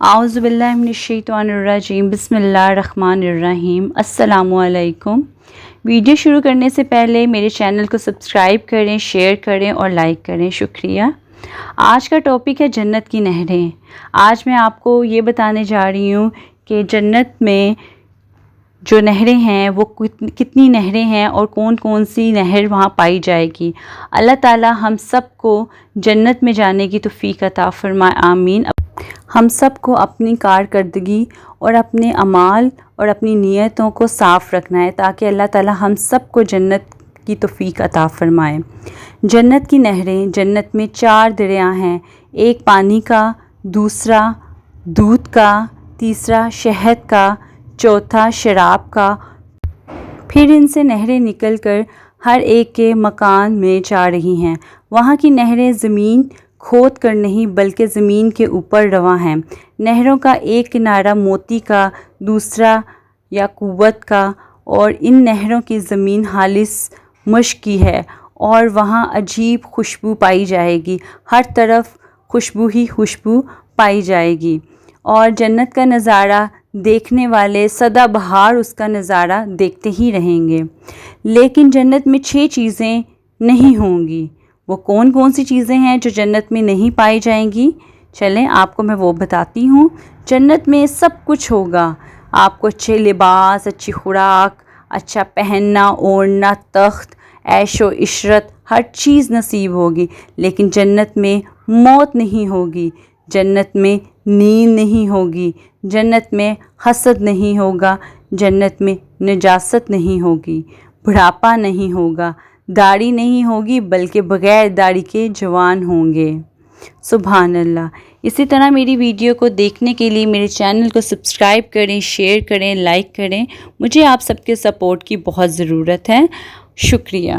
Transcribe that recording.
اعوذ باللہ من الشیطان الرجیم بسم اللہ الرحمن الرحیم السلام علیکم۔ ویڈیو شروع کرنے سے پہلے میرے چینل کو سبسکرائب کریں، شیئر کریں اور لائک کریں، شکریہ۔ آج کا ٹاپک ہے جنت کی نہریں۔ آج میں آپ کو یہ بتانے جا رہی ہوں کہ جنت میں جو نہریں ہیں وہ کتنی نہریں ہیں اور کون کون سی نہر وہاں پائی جائے گی۔ اللہ تعالی ہم سب کو جنت میں جانے کی توفیق عطا فرمائے، آمین۔ ہم سب کو اپنی کارکردگی اور اپنے اعمال اور اپنی نیتوں کو صاف رکھنا ہے تاکہ اللہ تعالی ہم سب کو جنت کی توفیق عطا فرمائے۔ جنت کی نہریں، جنت میں 4 دریا ہیں، ایک پانی کا، دوسرا دودھ کا، تیسرا شہد کا، چوتھا شراب کا۔ پھر ان سے نہریں نکل کر ہر ایک کے مکان میں جا رہی ہیں۔ وہاں کی نہریں زمین کھود کر نہیں بلکہ زمین کے اوپر رواں ہیں۔ نہروں کا ایک کنارہ موتی کا، دوسرا یاقوت کا، اور ان نہروں کی زمین خالص مشک کی ہے اور وہاں عجیب خوشبو پائی جائے گی، ہر طرف خوشبو ہی خوشبو پائی جائے گی، اور جنت کا نظارہ دیکھنے والے سدا بہار اس کا نظارہ دیکھتے ہی رہیں گے۔ لیکن جنت میں 6 چیزیں نہیں ہوں گی۔ وہ کون کون سی چیزیں ہیں جو جنت میں نہیں پائی جائیں گی؟ چلیں آپ کو میں وہ بتاتی ہوں۔ جنت میں سب کچھ ہوگا، آپ کو اچھے لباس، اچھی خوراک، اچھا پہننا اوڑھنا، تخت، عیش و عشرت، ہر چیز نصیب ہوگی۔ لیکن جنت میں موت نہیں ہوگی، جنت میں نیند نہیں ہوگی، جنت میں حسد نہیں ہوگا، جنت میں نجاست نہیں ہوگی، بڑھاپا نہیں ہوگا، داڑھی نہیں ہوگی بلکہ بغیر داڑھی کے جوان ہوں گے۔ سبحان اللہ۔ اسی طرح میری ویڈیو کو دیکھنے کے لیے میرے چینل کو سبسکرائب کریں، شیئر کریں، لائک کریں۔ مجھے آپ سب کے سپورٹ کی بہت ضرورت ہے، شکریہ۔